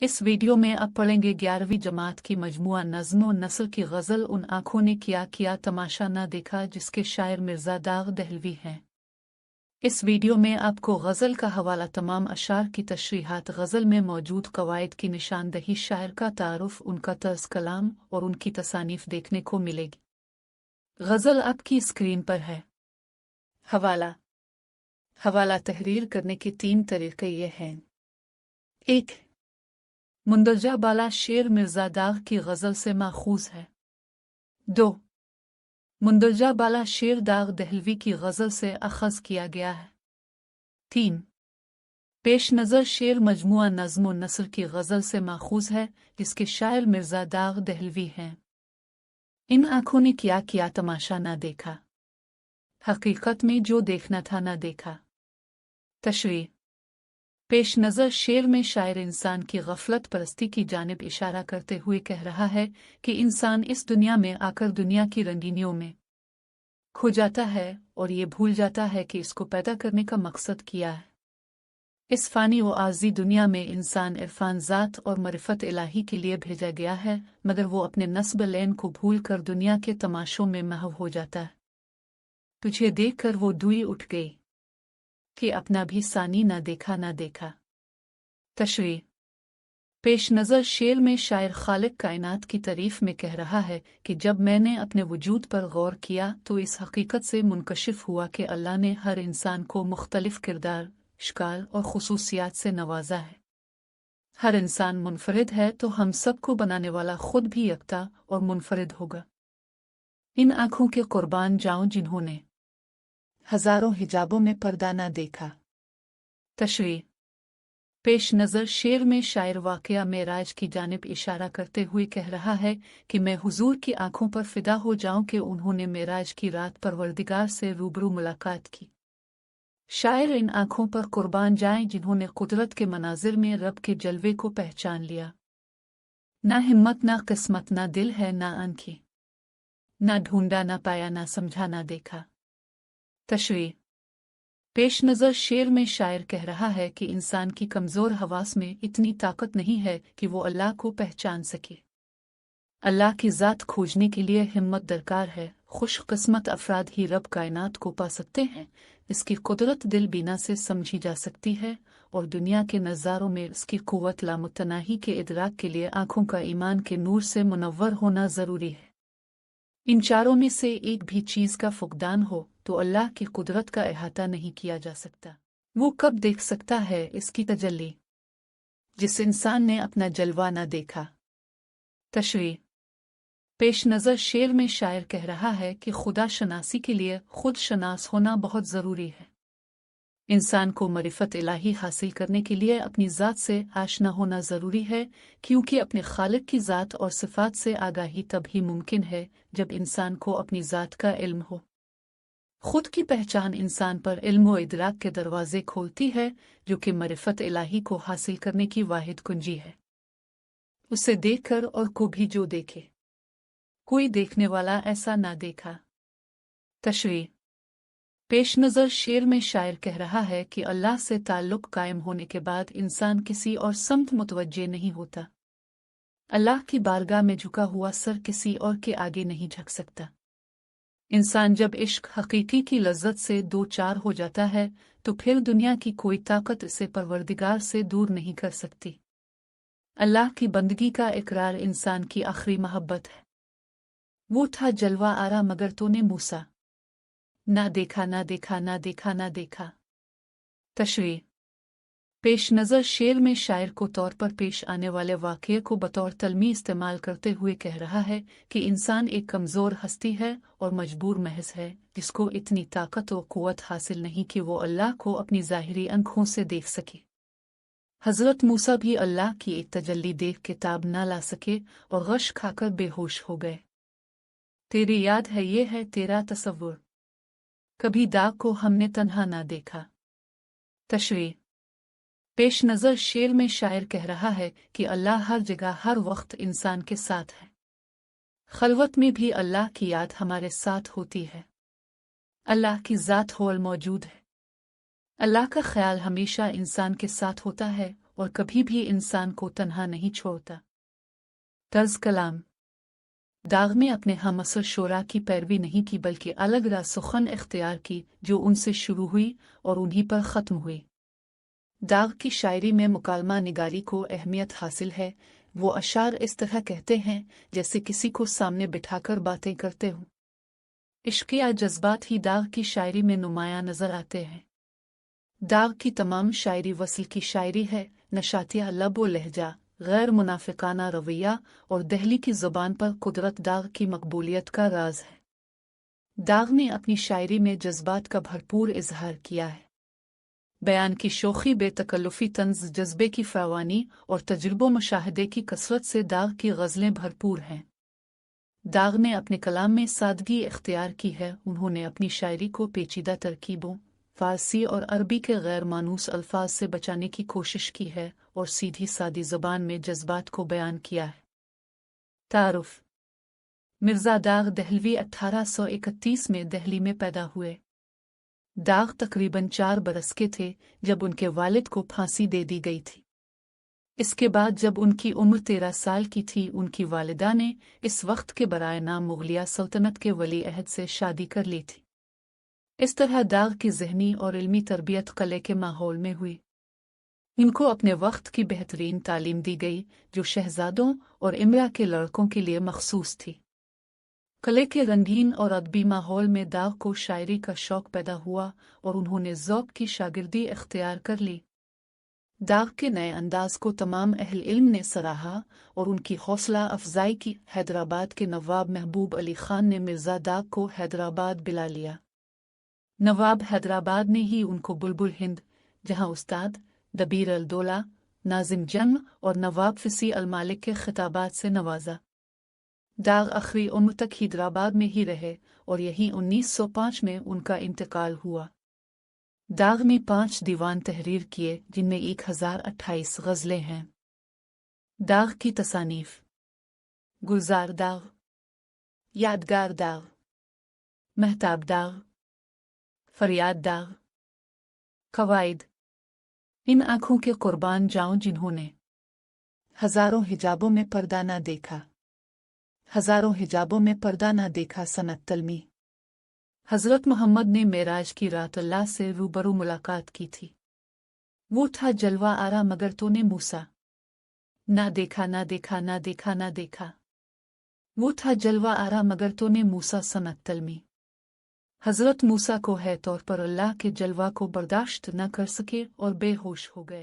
इस वीडियो में अब पढ़ेंगे 11वीं जमात की मजमुआ नज़्म व नस्ल की गज़ल उन आँखों ने क्या किया तमाशा ना देखा जिसके शायर मिर्ज़ा दाग दहलवी हैं। इस वीडियो में आपको गज़ल का हवाला, तमाम अशार की तशरीहात, गज़ल में मौजूद कवायद की निशानदही, शायर का तारुफ, उनका तर्ज कलाम और उनकी तसानीफ देखने को मिलेगी। गज़ल आपकी स्क्रीन पर है। हवाला तहरीर करने के 3 तरीक़े ये हैं। 1. मुंदरजा बाला शेर मिर्ज़ा दाग की गज़ल से माखूज़ है। 2. मुंदरजा बाला शेर दाग दहलवी की गज़ल से अख़ज़ किया गया है। 3. पेश नज़र शेर मजमुआ नज़्म व नस्ल की गज़ल से माखूज़ है जिसके शायर मिर्ज़ा दाग दहलवी हैं। इन आँखों ने क्या किया तमाशा ना देखा, हकीकत में जो देखना था ना देखा। तशरीह। पेश नज़र शेर में शायर इंसान की गफलत परस्ती की जानिब इशारा करते हुए कह रहा है कि इंसान इस दुनिया में आकर दुनिया की रंगीनियों में खो जाता है और ये भूल जाता है कि इसको पैदा करने का मकसद किया है। इस फ़ानी व आर्ज़ी दुनिया में इंसान इरफान ज़ात और मरिफत इलाही के लिए भेजा गया है, मगर वो अपने नस्ब लैन को भूल कर दुनिया के तमाशों में महव हो जाता है। तुझे देख कर वो दुई उठ गई कि अपना भी सानी ना देखा। तशरीह। पेश नज़र शेर में शायर खालिक कायनात की तारीफ में कह रहा है कि जब मैंने अपने वजूद पर गौर किया तो इस हकीकत से मुनकशिफ हुआ कि अल्लाह ने हर इंसान को मुख्तलिफ किरदार, शिकाल और खुसूसियात से नवाजा है। हर इंसान मुनफरिद है तो हम सबको बनाने वाला खुद भी यकता और मुनफरिद होगा। इन आँखों के कुर्बान जाऊं जिन्होंने हजारों हिजाबों में पर्दा ना देखा। तशरीह। पेश नज़र शेर में शायर वाक़या मेराज की जानिब इशारा करते हुए कह रहा है कि मैं हुजूर की आंखों पर फिदा हो जाऊं कि उन्होंने मेराज की रात परवरदिगार से रूबरू मुलाकात की। शायर इन आंखों पर कुर्बान जाएं जिन्होंने कुदरत के मनाजिर में रब के जलवे को पहचान लिया। ना हिम्मत ना किस्मत ना दिल है ना आंखें, ना ढूंढा ना पाया ना समझा ना देखा। तशरीह। पेश नज़र शेर में शायर कह रहा है कि इंसान की कमज़ोर हवास में इतनी ताकत नहीं है कि वो अल्लाह को पहचान सके। अल्लाह की ज़ात खोजने के लिए हिम्मत दरकार है। खुशकिस्मत अफराद ही रब कायनात को पा सकते हैं। इसकी कुदरत दिल बीना से समझी जा सकती है और दुनिया के नज़ारों में इसकी क़ुव्वत लामुतनाही के इदराक के लिए आँखों का ईमान के नूर से मुनव्वर होना ज़रूरी है। इन चारों में से एक भी चीज़ का फुकदान हो तो अल्लाह की कुदरत का अहाता नहीं किया जा सकता। वो कब देख सकता है इसकी तजल्ली जिस इंसान ने अपना जलवा न देखा। तशरीह। पेश नज़र शेर में शायर कह रहा है कि खुदा शनासी के लिए खुद शनास होना बहुत ज़रूरी है। इंसान को मरिफत इलाही हासिल करने के लिए अपनी ज़ात से आशना होना ज़रूरी है, क्योंकि अपने खालिक की ज़ात और सिफ़ात से आगाही तभी मुमकिन है जब इंसान को अपनी ज़ात का इल्म हो। खुद की पहचान इंसान पर इल्म व इदराक के दरवाज़े खोलती है, जो कि मरिफत इलाही को हासिल करने की वाहिद कुंजी है। उसे देखकर और को भी जो देखे, कोई देखने वाला ऐसा ना देखा। तशरीह। पेश नज़र शेर में शायर कह रहा है कि अल्लाह से ताल्लुक़ कायम होने के बाद इंसान किसी और समत मुतवज्जे नहीं होता। अल्लाह की बारगाह में झुका हुआ सर किसी और के आगे नहीं झुक सकता। इंसान जब इश्क हकीकी की लज्जत से दो चार हो जाता है तो फिर दुनिया की कोई ताकत इसे परवरदिगार से दूर नहीं कर सकती। अल्लाह की बंदगी का इकरार इंसान की आखिरी मोहब्बत है। वो था जलवा आरा मगर तूने मूसा ना देखा ना देखा ना देखा ना देखा। तशरीह। पेश नज़र शेर में शायर को तौर पर पेश आने वाले वाक़ये को बतौर तलमी इस्तेमाल करते हुए कह रहा है कि इंसान एक कमज़ोर हस्ती है और मजबूर महज़ है, जिसको इतनी ताकत व क़ुव्वत हासिल नहीं कि वो अल्लाह को अपनी ज़ाहिरी आँखों से देख सके। हज़रत मूसा भी अल्लाह की एक तजल्ली देख के ताब ना ला सके और गश खाकर बेहोश हो गए। तेरी याद है ये है तेरा तसव्वुर, कभी दाग को हमने तन्हा ना देखा। तशरीह। पेश नज़र शेर में शायर कह रहा है कि अल्लाह हर जगह हर वक्त इंसान के साथ है। खलवत में भी अल्लाह की याद हमारे साथ होती है। अल्लाह की ज़ात होल मौजूद है। अल्लाह का ख्याल हमेशा इंसान के साथ होता है और कभी भी इंसान को तन्हा नहीं छोड़ता। तर्ज कलाम। दाग में अपने हमअसर शोरा की पैरवी नहीं की बल्कि अलग राह सुखन इख्तियार की जो उनसे शुरू हुई और उन्हीं पर ख़त्म हुई। दाग की शायरी में मुकालमा निगारी को अहमियत हासिल है। वो अशार इस तरह कहते हैं जैसे किसी को सामने बिठाकर बातें करते हों। इश्क या जज्बात ही दाग की शायरी में नुमायां नजर आते हैं। दाग की तमाम शायरी वसल की शायरी है। नशातिया लब व लहजा, गैर मुनाफिकाना रवैया और दहली की ज़ुबान पर कुदरत दाग की मकबूलियत का राज है। दाग ने अपनी शायरी में जज्बात का भरपूर इजहार किया है। बयान की शोखी, बेतकल्लुफ़ी तंज़, जज्बे की फरावानी और तजुर्बो मुशाहदे की कसरत से दाग की गज़लें भरपूर हैं। दाग ने अपने कलाम में सादगी इख्तियार की है। उन्होंने अपनी शायरी को पेचीदा तरकीबों, फ़ारसी और अरबी के गैर मानूस अल्फाज से बचाने की कोशिश की है और सीधी सादी ज़बान में जज्बात को बयान किया है। तारुफ। मिर्ज़ा दाग दहलवी 1831 में दहली में पैदा हुए। दाग तकरीबन 4 बरस के थे जब उनके वालिद को फांसी दे दी गई थी। इसके बाद जब उनकी उम्र 13 साल की थी, उनकी वालिदा ने इस वक्त के बराए नाम मुगलिया सल्तनत के वली अहद से शादी कर ली थी। इस तरह दाग की ज़हनी और इल्मी तरबियत क़लए के माहौल में हुई। इनको अपने वक्त की बेहतरीन तालीम दी गई जो शहजादों और इमरा के लड़कों के लिए मखसूस थी। क़लए के रंगीन और अदबी माहौल में दाग को शायरी का शौक़ पैदा हुआ और उन्होंने ज़ौक़ की शागिर्दी इख्तियार कर ली। दाग के नए अंदाज को तमाम अहल इल्म ने सराहा और उनकी हौसला अफजाई की। हैदराबाद के नवाब महबूब अली ख़ान ने मिर्ज़ा दाग को हैदराबाद बुला लिया। नवाब हैदराबाद ने ही उनको बुलबुल हिंद, जहां उस्ताद, दबीर अल-दौला, नाज़िम जंग और नवाब फ़िसी अल-मालिक के खिताबात से नवाजा। दाग आखिरी उम्र तक हैदराबाद में ही रहे और यहीं 1905 में उनका इंतकाल हुआ। दाग ने 5 दीवान तहरीर किए जिनमें 1028 गज़लें हैं। दाग की तसानीफ। गुलजार दाग, यादगार दाग, महताब दाग, फरियाद दाग, कवायद। इन आँखों के कुर्बान जाऊं जिन्होंने हज़ारों हिजाबों में पर्दा ना देखा, हज़ारों हिजाबों में पर्दा ना देखा। सनत तलमी। हज़रत मोहम्मद ने मेराज की रात अल्लाह से रूबरू मुलाकात की थी। वो था जलवा आरा मगर तूने मूसा ना देखा, ना देखा, ना देखा, ना देखा। वो था जलवा आरा मगर तूने मूसा। सनत तलमी। हज़रत मूसा को है तौर पर अल्लाह के जलवा को बर्दाश्त न कर सके और बेहोश हो गए।